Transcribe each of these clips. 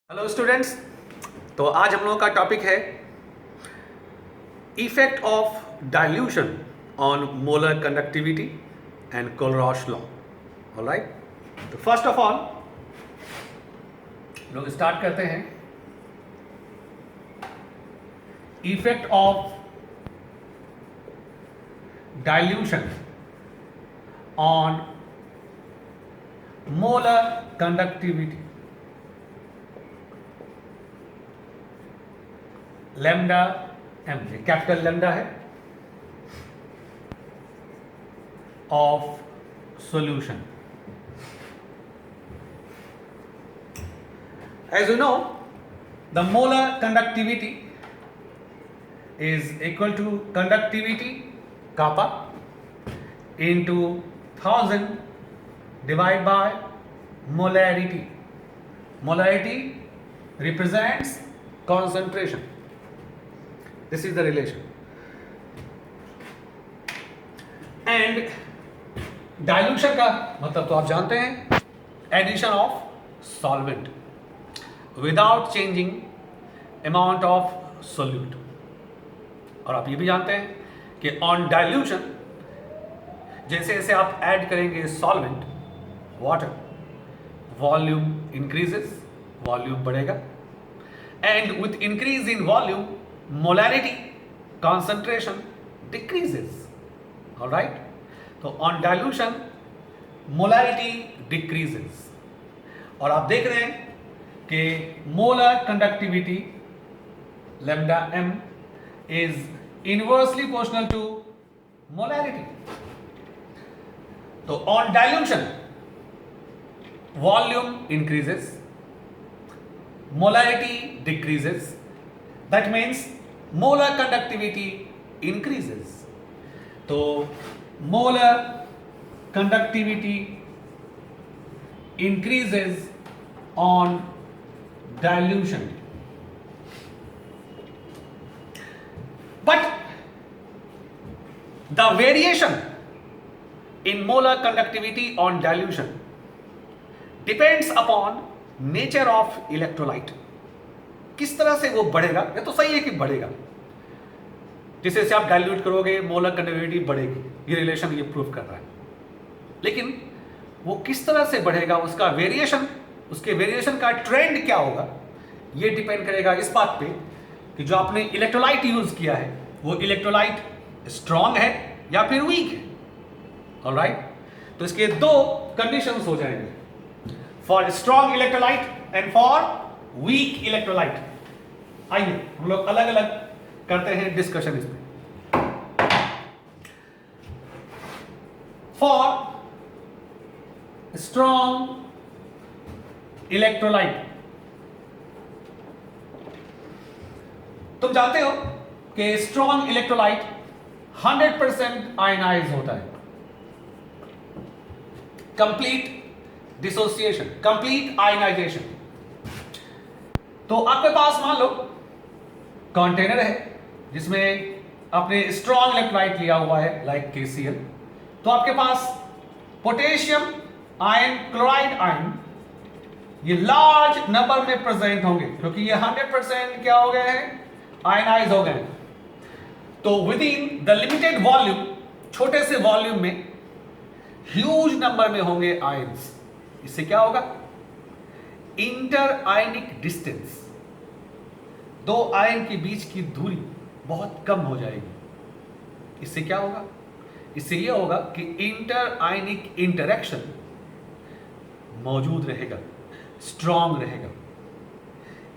Hello students. तो आज हम लोगों का टॉपिक है effect of dilution on molar conductivity and Kohlrausch law. Alright, तो फर्स्ट ऑफ ऑल लोग स्टार्ट करते हैं effect of dilution on molar conductivity. Lambda M, ये कैपिटल लैम्डा है, of solution. As you know, the molar conductivity is equal to conductivity kappa into 1000 divided by molarity. Molarity represents concentration. This is the relation. And dilution का मतलब तो आप जानते हैं, addition of solvent without changing amount of solute। और आप ये भी जानते हैं कि on dilution जैसे जैसे आप ऐड करेंगे solvent water, volume increases, volume बढ़ेगा, and with increase in volume molarity concentration decreases. Alright, तो ऑन डाइल्यूशन मोलैरिटी डिक्रीजेस। और आप देख रहे हैं कि molar conductivity lambda M is inversely proportional to molarity. तो on dilution volume increases, molarity decreases, that means molar conductivity increases। तो molar conductivity increases on dilution, but the variation in molar conductivity on dilution depends upon nature of electrolyte. किस तरह से वो बढ़ेगा, ये तो सही है कि बढ़ेगा, जिसे से आप डाइल्यूट करोगे मोलर कंडक्टिविटी बढ़ेगी, ये रिलेशन ये प्रूव कर रहा है। लेकिन वो किस तरह से बढ़ेगा, उसका वेरिएशन, उसके वेरिएशन का ट्रेंड क्या होगा, ये डिपेंड करेगा इस बात पे कि जो आपने इलेक्ट्रोलाइट यूज किया है वो इलेक्ट्रोलाइट स्ट्रॉन्ग है या फिर वीक है। ऑलराइट, तो इसके दो कंडीशंस हो जाएंगे, for strong electrolyte and for weak electrolyte. आइए हम लोग अलग अलग करते हैं डिस्कशन इस पे। फॉर स्ट्रॉन्ग इलेक्ट्रोलाइट, तुम जानते हो कि स्ट्रॉन्ग इलेक्ट्रोलाइट 100% आयनाइज होता है, कंप्लीट डिसोसिएशन, कंप्लीट आयनाइजेशन। तो आपके पास मान लो कंटेनर है जिसमें आपने स्ट्रॉन्ग इलेक्ट्रोलाइट लिया हुआ है लाइक KCl। तो आपके पास पोटेशियम आयन, क्लोराइड आयन ये लार्ज नंबर में प्रेजेंट होंगे क्योंकि ये 100% क्या हो गए हैं, आयनाइज हो गए। तो with in the limited volume, छोटे से वॉल्यूम में ह्यूज नंबर में होंगे आयंस। इससे क्या होगा, इंटर आयनिक डिस्टेंस, दो आयन के बीच की दूरी बहुत कम हो जाएगी। इससे क्या होगा, इससे यह होगा कि इंटर आयनिक इंटरेक्शन मौजूद रहेगा, स्ट्रॉन्ग रहेगा।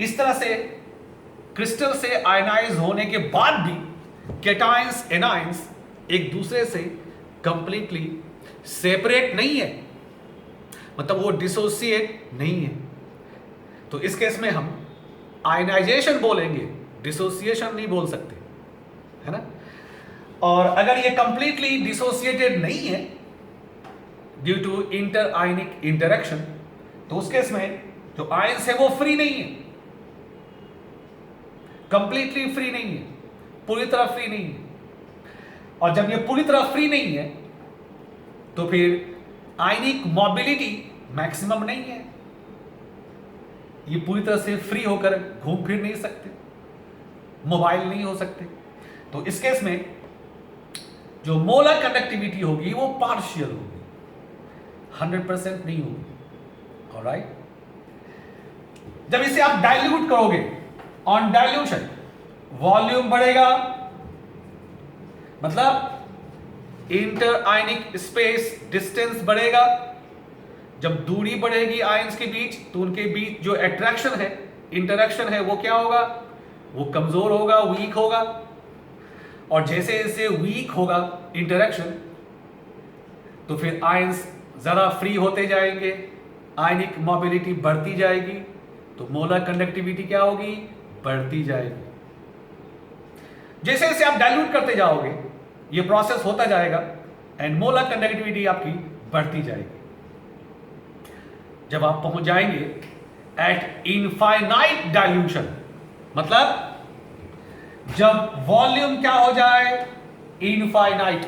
इस तरह से क्रिस्टल से आयनाइज होने के बाद भी कैटायंस, एनायंस एक दूसरे से कंप्लीटली सेपरेट नहीं है, मतलब वो डिसोसिएट नहीं है। तो इस केस में हम आयनाइजेशन बोलेंगे, डिसोसिएशन नहीं बोल सकते, है ना। और अगर ये कंप्लीटली डिसोसिएटेड नहीं है due to inter ionic interaction, तो उस केस में जो आयंस है वो फ्री नहीं है, कंप्लीटली फ्री नहीं है, पूरी तरह फ्री नहीं है। और जब ये पूरी तरह फ्री नहीं है तो फिर आयनिक मोबिलिटी मैक्सिमम नहीं है। ये पूरी तरह से फ्री होकर घूम फिर नहीं सकते, मोबाइल नहीं हो सकते। तो इस केस में जो मोलर कंडक्टिविटी होगी वो पार्शियल होगी, 100% नहीं होगी। ऑलराइट, जब इसे आप डाइल्यूट करोगे, ऑन डाइल्यूशन वॉल्यूम बढ़ेगा, मतलब इंटर आयनिक स्पेस डिस्टेंस बढ़ेगा। जब दूरी बढ़ेगी आयंस के बीच, तो उनके बीच जो अट्रैक्शन है, इंटरेक्शन है, वो क्या होगा, वो कमजोर होगा, वीक होगा। और जैसे जैसे वीक होगा इंटरेक्शन, तो फिर आयंस ज़रा फ्री होते जाएंगे, आयनिक मोबिलिटी बढ़ती जाएगी, तो मोलर कंडक्टिविटी क्या होगी, बढ़ती जाएगी। जैसे जैसे आप डाइल्यूट करते जाओगे, ये प्रोसेस होता जाएगा एंड मोलर कंडक्टिविटी आपकी बढ़ती जाएगी। जब आप पहुंच जाएंगे एट इनफाइनाइट डाइल्यूशन, मतलब जब वॉल्यूम क्या हो जाए, इनफाइनाइट।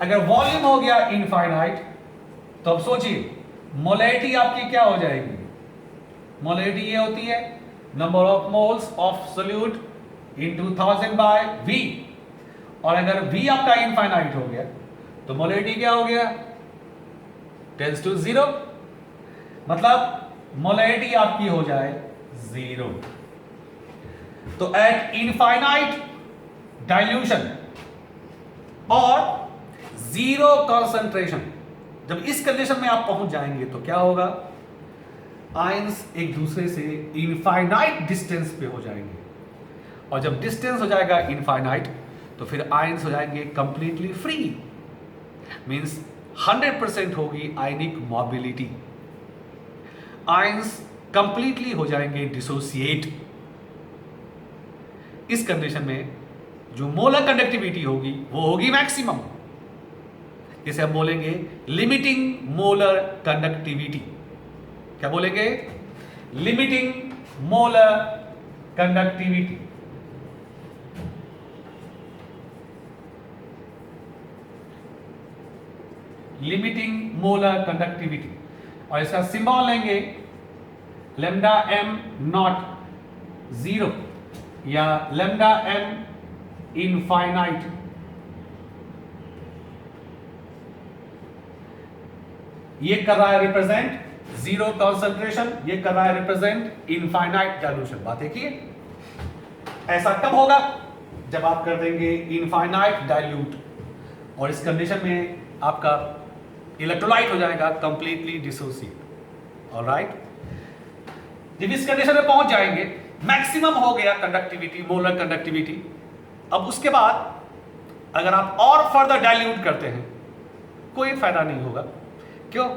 अगर वॉल्यूम हो गया इनफाइनाइट, तो अब सोचिए मोलैरिटी आपकी क्या हो जाएगी। मोलैरिटी ये होती है number of moles of solute into 1000 by V। और अगर V आपका इनफाइनाइट हो गया तो मोलैरिटी क्या हो गया, टेंड्स टू 0, मतलब मोलैरिटी आपकी हो जाए 0। तो एट इनफाइनाइट डाइल्यूशन और 0 कंसंट्रेशन, जब इस कंडीशन में आप पहुंच जाएंगे तो क्या होगा, आयंस एक दूसरे से इनफाइनाइट डिस्टेंस पे हो जाएंगे। और जब डिस्टेंस हो जाएगा इनफाइनाइट, तो फिर आयंस हो जाएंगे कंप्लीटली फ्री, मींस 100% होगी आयनिक मोबिलिटी। आयंस कंप्लीटली हो जाएंगे डिसोसिएट। इस कंडीशन में जो मोलर कंडक्टिविटी होगी वो होगी मैक्सिमम। इसे हम बोलेंगे लिमिटिंग मोलर कंडक्टिविटी। क्या बोलेंगे, limiting molar conductivity. Limiting molar conductivity. और इसका सिंबल लेंगे लैम्डा m नॉट 0 या लैम्डा m इनफाइनाइट। ये कर रहा है रिप्रेजेंट 0 कंसंट्रेशन, ये कर रहा है रिप्रेजेंट इनफाइनाइट डाइल्यूशन। बात है कि ऐसा कब होगा, जब आप कर देंगे इनफाइनाइट डाइल्यूट, और इस कंडीशन में आपका इलेक्ट्रोलाइट हो जाएगा कंप्लीटली डिसोसिएट। ऑलराइट, जब इस कंडीशन में पहुंच जाएंगे, मैक्सिमम हो गया कंडक्टिविटी, मोलर कंडक्टिविटी। अब उसके बाद अगर आप और फर्दर डाइल्यूट करते हैं कोई फायदा नहीं होगा। क्यों?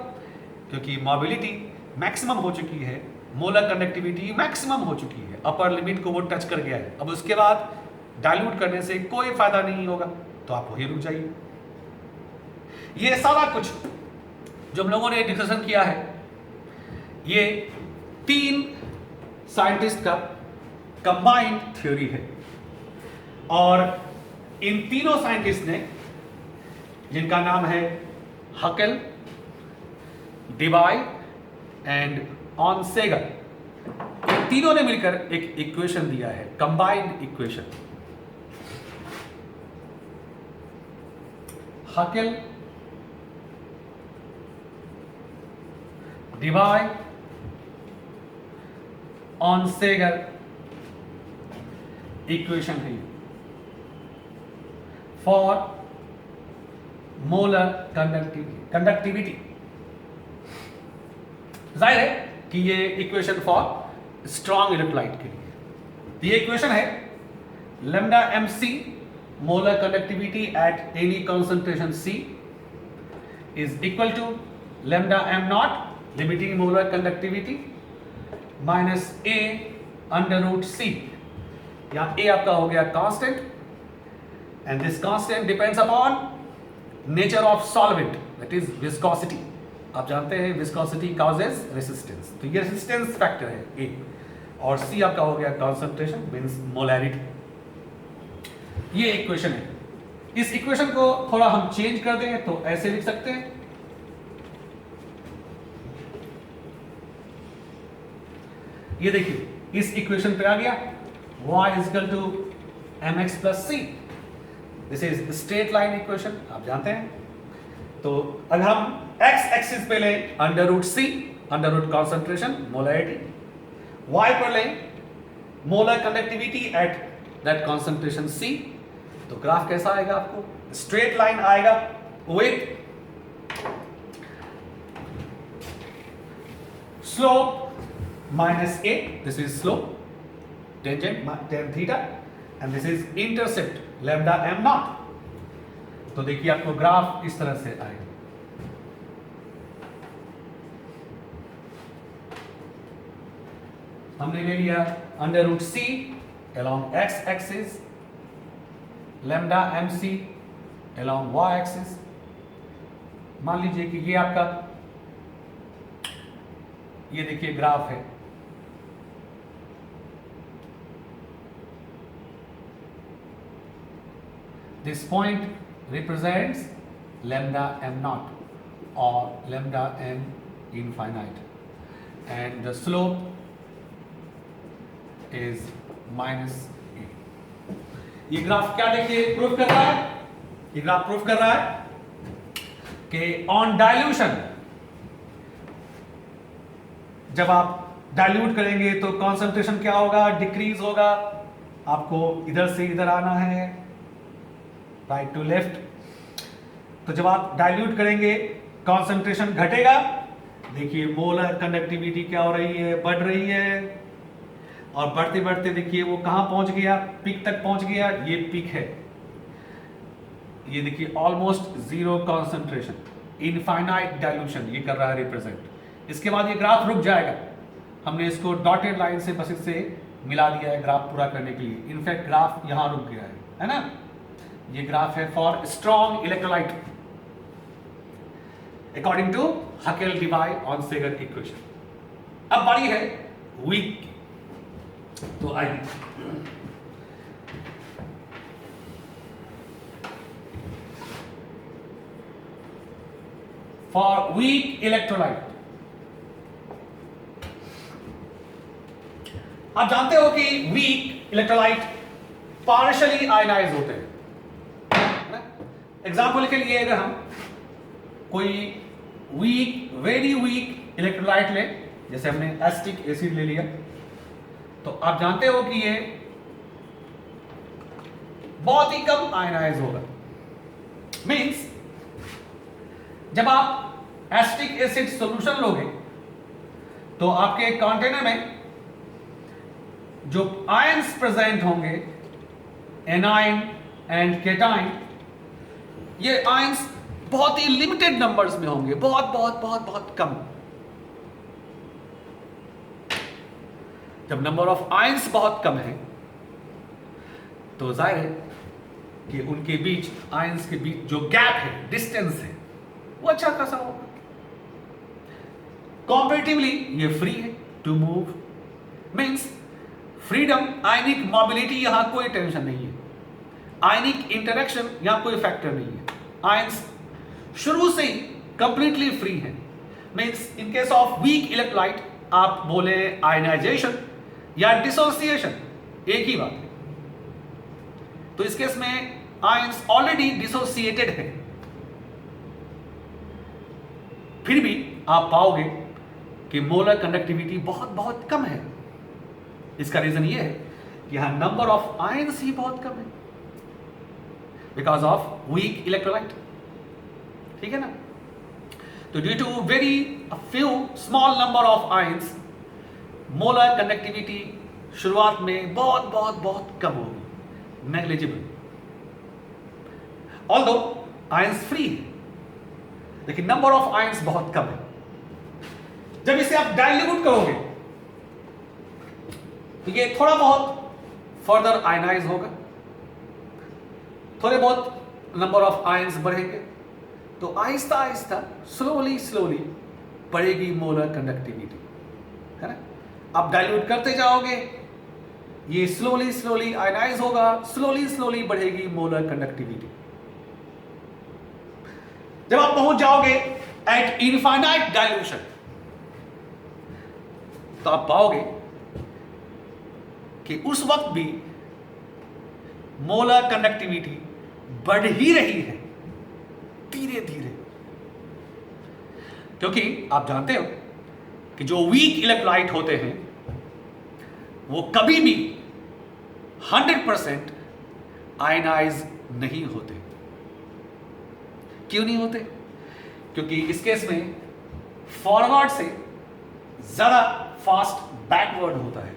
क्योंकि मोबिलिटी मैक्सिमम हो चुकी है, मोलर कंडक्टिविटी मैक्सिमम हो चुकी है, अपर लिमिट को वो टच कर गया है। अब उसके बाद डाइल्यूट करने से कोई फायदा नहीं होगा, तो आप वहीं रुक जाइए। ये सारा कुछ जो हम लोगों ने डिस्कशन किया है, ये 3 साइंटिस्ट का कंबाइंड थ्योरी है। और इन तीनों साइंटिस्ट ने, जिनका नाम है हकेल, डिबाई एंड ऑनसेगर, इन तीनों ने मिलकर एक इक्वेशन दिया है, combined equation. Huckel, Debye, Onsager equation है फॉर मोलर कंडक्टिविटी। जाहिर है कि ये इक्वेशन फॉर स्ट्रॉन्ग इलेक्ट्रोलाइट के लिए। ये इक्वेशन है lambda mc molar conductivity at any concentration c is equal to lambda m not limiting molar conductivity minus a under root c। यहाँ a आपका हो गया constant, and this constant depends upon nature of solvent, that is viscosity. आप जानते हैं viscosity causes resistance, तो ये resistance factor है a, और c आपका हो गया कंसंट्रेशन मींस मोलैरिटी। ये इक्वेशन है। इस इक्वेशन को थोड़ा हम चेंज कर दें तो ऐसे लिख सकते हैं, ये देखिए इस इक्वेशन पे आ गया y is equal to mx plus C. This is straight line equation, आप जानते हैं। तो अगर हम x एक्सिस पे लें under root C, under root concentration molarity, y पर लें molar conductivity at that concentration C, तो ग्राफ कैसा आएगा आपको? स्ट्रेट लाइन आएगा with slope minus a, this is slope, tangent tan theta, and this is intercept lambda m naught। तो देखिए आपको ग्राफ इस तरह से आएगा। हमने ले लिया अंडर रूट सी along x axis, lambda mc along y axis। मान लीजिए कि ये आपका, ये देखिए ग्राफ है, this point represents lambda m naught or lambda m infinite, and the slope is minus a। ये ग्राफ क्या देखिए प्रूफ कर रहा है? ये ग्राफ प्रूफ कर रहा है कि ऑन डाइल्यूशन, जब आप डाइल्यूट करेंगे तो कॉन्सेंट्रेशन क्या होगा? डिक्रीज होगा। आपको इधर से इधर आना है, राइट टू लेफ्ट। तो जब आप डाइल्यूट करेंगे कॉन्सेंट्रेशन घटेगा। देखिए मोलर कंडक्टिविटी क्या हो रही है? बढ़ रही है, और बढ़ते बढ़ते देखिए वो कहां पहुंच गया? पीक तक पहुंच गया। ये पीक है, ये देखिए almost zero concentration, infinite dilution ये कर रहा है रिप्रेजेंट। इसके बाद ये ग्राफ रुक जाएगा। हमने इसको डॉटेड लाइन से बस इससे मिला दिया है ग्राफ पूरा करने के लिए। इनफैक्ट ग्राफ यहां रुक गया है ना? ये ग्राफ है for strong electrolyte according to Huckel Debye Onsager equation. अब बारी है वीक की, तो आइए फॉर वीक इलेक्ट्रोलाइट। आप जानते हो कि वीक इलेक्ट्रोलाइट पार्शियली आयनाइज होते हैं। एग्जाम्पल के लिए अगर हम कोई वीक, वेरी वीक इलेक्ट्रोलाइट लें, जैसे हमने एसिटिक एसिड ले लिया, तो आप जानते हो कि ये बहुत ही कम आयनाइज होगा। मींस जब आप एसिटिक एसिड सॉल्यूशन लोगे तो आपके कंटेनर में जो आयंस प्रेजेंट होंगे, एनाइन एंड केटाइन, ये आयंस बहुत ही लिमिटेड नंबर्स में होंगे, बहुत बहुत बहुत बहुत कम। जब नंबर ऑफ आयंस बहुत कम है तो जाहिर है कि उनके बीच, आयंस के बीच जो गैप है, डिस्टेंस है, वो अच्छा खासा होगा। कॉम्पैरेटिवली ये फ्री है to move, means freedom, ionic mobility, यहां कोई टेंशन नहीं है। आयनिक इंटरेक्शन यहां कोई फैक्टर नहीं है। आयंस शुरू से ही कंप्लीटली फ्री है। Means in case of weak electrolyte आप बोले आयनाइजेशन या डिसोसिएशन, एक ही बात है। तो इस केस में आयंस ऑलरेडी डिसोसिएटेड है, फिर भी आप पाओगे कि मोलर कंडक्टिविटी बहुत बहुत कम है। इसका रीजन ये है कि यहां नंबर ऑफ आयंस ही बहुत कम है, बिकॉज ऑफ वीक इलेक्ट्रोलाइट। ठीक है ना? तो due to very few small number of ions, molar conductivity शुरुआत में बहुत बहुत बहुत कम होगी, नेग्लिजिबल। ऑल्दो आयंस फ्री है, लेकिन नंबर ऑफ आयंस बहुत कम है। जब इसे आप डाइल्यूट करोगे तो ये थोड़ा बहुत फर्दर आयनाइज होगा, थोड़े बहुत नंबर ऑफ आयंस बढ़ेंगे, तो आहिस्ता आहिस्ता स्लोली स्लोली बढ़ेगी मोलर कंडक्टिविटी, है ना? आप डाइल्यूट करते जाओगे, ये स्लोली स्लोली आयनाइज होगा, स्लोली स्लोली बढ़ेगी मोलर कंडक्टिविटी। जब आप पहुंच जाओगे एट इनफाइनाइट डाइल्यूशन, तो आप पाओगे कि उस वक्त भी मोलर कंडक्टिविटी बढ़ ही रही है धीरे धीरे, क्योंकि आप जानते हो कि जो वीक इलेक्ट्रोलाइट होते हैं वो कभी भी 100% आयनाइज नहीं होते। क्यों नहीं होते? क्योंकि इस केस में फॉरवर्ड से ज्यादा फास्ट बैकवर्ड होता है।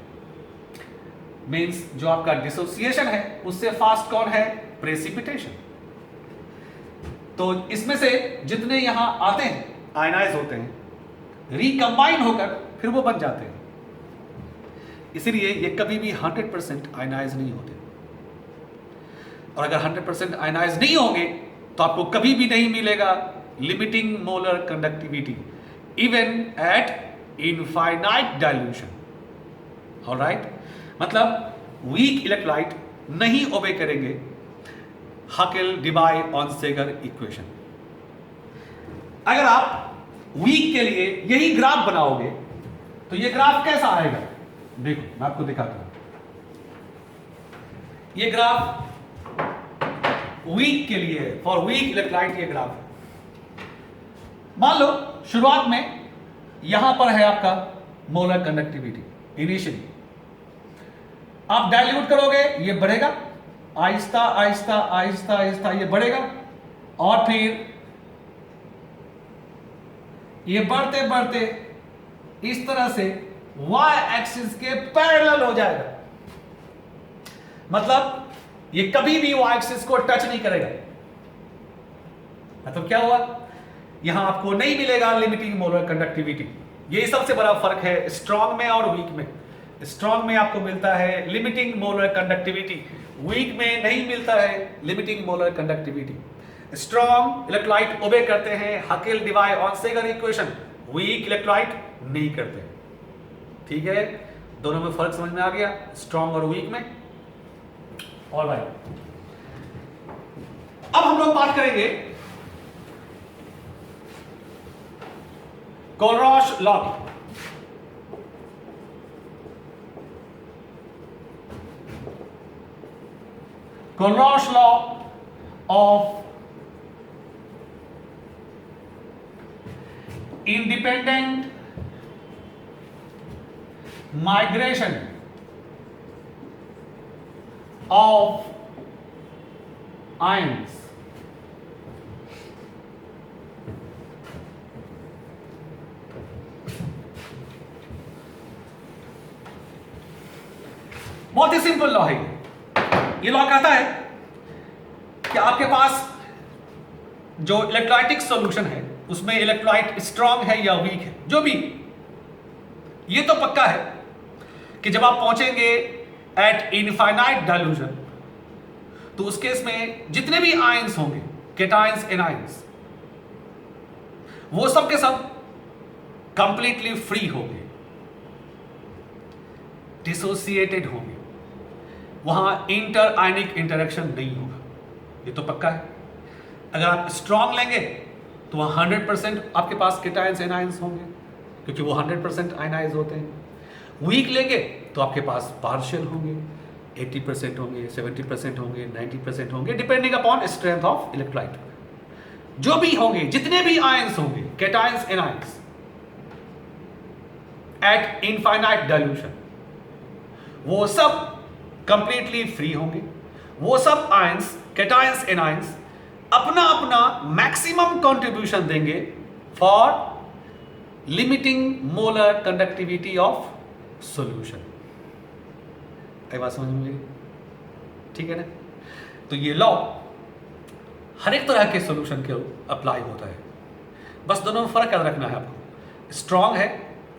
मींस जो आपका डिसोसिएशन है उससे फास्ट कौन है? प्रेसिपिटेशन। तो इसमें से जितने यहां आते हैं आयनाइज होते हैं, रिकंबाइन होकर फिर वो बन जाते हैं। इसलिए ये कभी भी 100% आयनाइज नहीं होते। और अगर 100% आयनाइज नहीं होंगे तो आपको कभी भी नहीं मिलेगा limiting molar conductivity even at infinite dilution. Alright, मतलब वीक इलेक्ट्रोलाइट नहीं ओबे करेंगे हकेल-डिबाय-ऑनसेगर इक्वेशन। अगर आप वीक के लिए यही ग्राफ बनाओगे तो ये ग्राफ कैसा आएगा? देखो मैं आपको दिखाता हूं। ये ग्राफ वीक के लिए है, फॉर वीक इलेक्ट्रोलाइट ये ग्राफ है। मान लो शुरुआत में यहां पर है आपका मोलर कंडक्टिविटी इनिशियली, आप डाइल्यूट करोगे ये बढ़ेगा, आहिस्ता आहिस्ता आहिस्ता आहिस्ता ये बढ़ेगा, और फिर ये बढ़ते बढ़ते इस तरह से y एक्सिस के पैरेलल हो जाएगा। मतलब ये कभी भी y एक्सिस को टच नहीं करेगा। मतलब क्या हुआ? यहां आपको नहीं मिलेगा लिमिटिंग मोलर कंडक्टिविटी। यही सबसे बड़ा फर्क है स्ट्रॉन्ग में और वीक में। स्ट्रॉन्ग में आपको मिलता है लिमिटिंग मोलर कंडक्टिविटी, वीक में नहीं मिलता है limiting molar conductivity. Strong electrolyte obey करते हैं हकेल-डिबाय-ऑनसेगर इक्वेशन, वीक इलेक्ट्रोलाइट नहीं करते। ठीक है, दोनों में फर्क समझ में आ गया, स्ट्रॉन्ग और वीक में। ऑलराइट, अब हम लोग बात करेंगे कोलरॉश लॉ की। Kohlrausch law of independent migration of ions. बहुत ही सिंपल लॉ है ये लॉ कहता है कि आपके पास जो इलेक्ट्रोलाइटिक सॉल्यूशन है उसमें इलेक्ट्रोलाइट स्ट्रांग है या वीक है, जो भी, ये तो पक्का है कि जब आप पहुंचेंगे एट इनफाइनाइट डाइल्यूशन तो उस केस में जितने भी आयंस होंगे, केटायंस, एनायंस, वो सब के सब कंप्लीटली फ्री होंगे, डिसोसिएटेड होंगे, वहां इंटर आयनिक इंटरेक्शन नहीं होगा। ये तो पक्का है। अगर आप स्ट्रॉन्ग लेंगे तो वहाँ 100% आपके पास केटायंस एनायंस होंगे क्योंकि वो 100% आयनाइज होते हैं। वीक लेंगे तो आपके पास पार्शियल होंगे, 80% होंगे, 70% होंगे, 90% होंगे, depending upon strength of electrolyte. जो भी होंगे, जितने भी आयंस होंगे, cations anions, eight infinite dilution, वो सब कंप्लीटली फ्री होंगे। वो सब आयंस, केटायंस एनायंस, अपना अपना मैक्सिमम कंट्रीब्यूशन देंगे for limiting molar conductivity of solution. कई बात समझ में? ठीक है ना? तो ये लॉ हर एक तरह के सॉल्यूशन के अप्लाई होता है, बस दोनों में फर्क याद रखना है आपको। स्ट्रॉन्ग है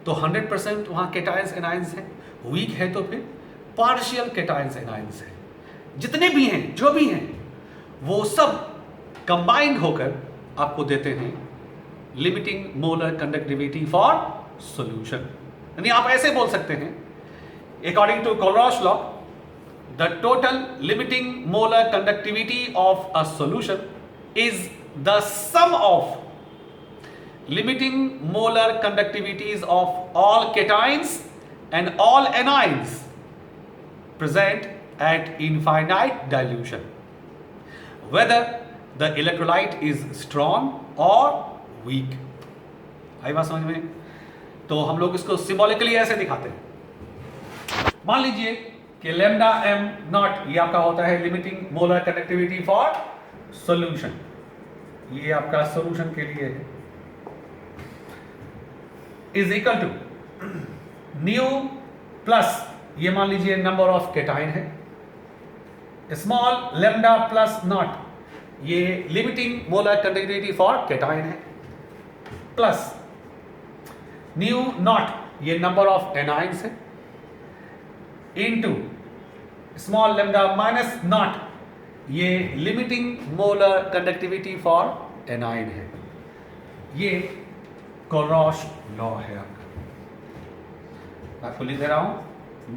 तो 100% वहां केटायंस एनायंस है, वीक है तो फिर पार्शियल केटायंस एनायंस है। जितने भी हैं, जो भी हैं, वो सब कंबाइंड होकर आपको देते हैं limiting molar conductivity for solution. यानी आप ऐसे बोल सकते हैं, according to Kohlrausch law, the total limiting molar conductivity of a solution is the sum of limiting molar conductivities of all cations and all anions present at infinite dilution, whether the electrolyte is strong or weak. आई बात समझ में? तो हम लोग इसको symbolically ऐसे दिखाते हैं। मान लीजिए कि लैम्डा एम नॉट ये आपका होता है limiting molar conductivity for solution, ये आपका सॉल्यूशन के लिए है, is equal to nu plus ये मान लीजिए नंबर ऑफ केटाइन है, स्मॉल लैम्डा प्लस नॉट ये limiting molar conductivity for cation है, प्लस न्यू नॉट ये नंबर ऑफ एनाइंस है, into small lambda minus naught ये limiting molar conductivity for anion है। ये कोलरॉश लॉ है आपका। मैं आपको लिख दे रहा हूं,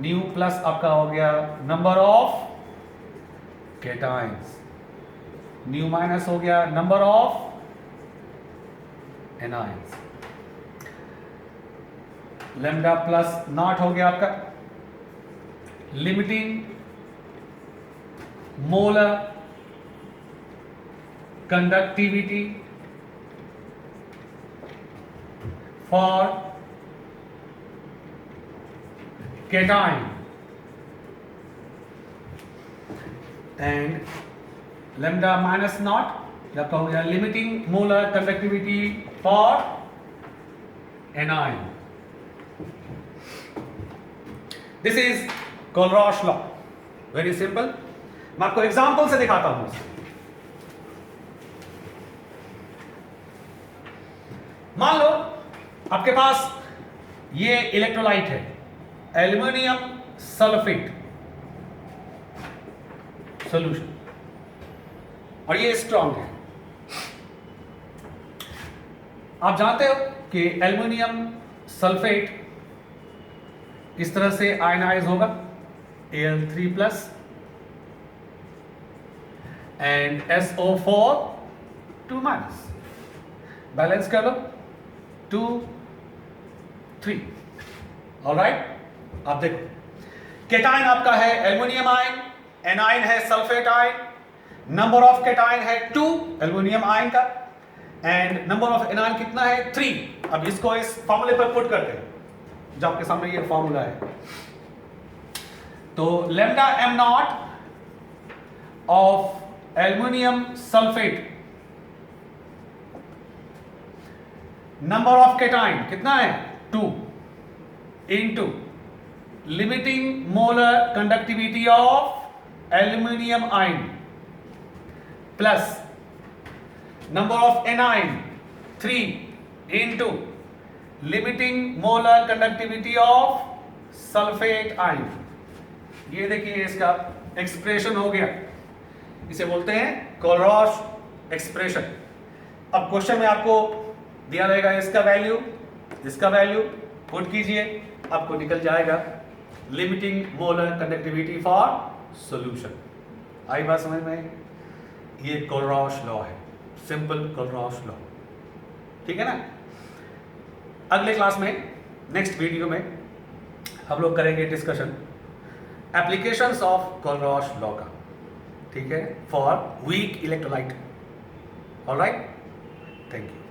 न्यू प्लस आपका हो गया number of cations, nu minus हो गया number of anions, lambda plus naught हो गया आपका limiting molar conductivity for cation, and lambda minus naught आपका हो गया limiting molar conductivity for anion. This is Kohlrausch law, very simple. मैं आपको एग्जांपल से दिखाता हूं। मान लो आपके पास ये इलेक्ट्रोलाइट है एल्युमिनियम सल्फेट सॉल्यूशन, और ये स्ट्रॉन्ग है। आप जानते हो कि एल्युमिनियम सल्फेट इस तरह से आयनाइज होगा Al3 plus and SO4 2 minus, balance कर लो 2 3। ऑलराइट, आप देखो केटाइन आपका है एल्युमिनियम आयन, एनाइन है sulphate ion, number of cation है 2 एल्युमिनियम आयन का, एंड नंबर ऑफ एनाइन कितना है 3। अब इसको इस फॉर्मूले पर पुट करते हैं जो आपके सामने ये फॉर्मूला है। तो lambda am not of aluminium sulphate, number of cation कितना है 2, into limiting molar conductivity of aluminium ion plus number of anion 3 into limiting molar conductivity of sulphate ion. ये देखिए इसका एक्सप्रेशन हो गया, इसे बोलते हैं कोलरॉश एक्सप्रेशन। अब क्वेश्चन में आपको दिया रहेगा इसका वैल्यू पुट कीजिए, आपको निकल जाएगा limiting molar conductivity for solution. आई बात समझ में? ये कोलरॉश लॉ है, सिंपल कोलरॉश लॉ, ठीक है ना। अगले क्लास में, नेक्स्ट वीडियो में हम लोग करेंगे discussion applications of Kohlrausch law का, ठीक है, for weak electrolyte. Alright, thank you.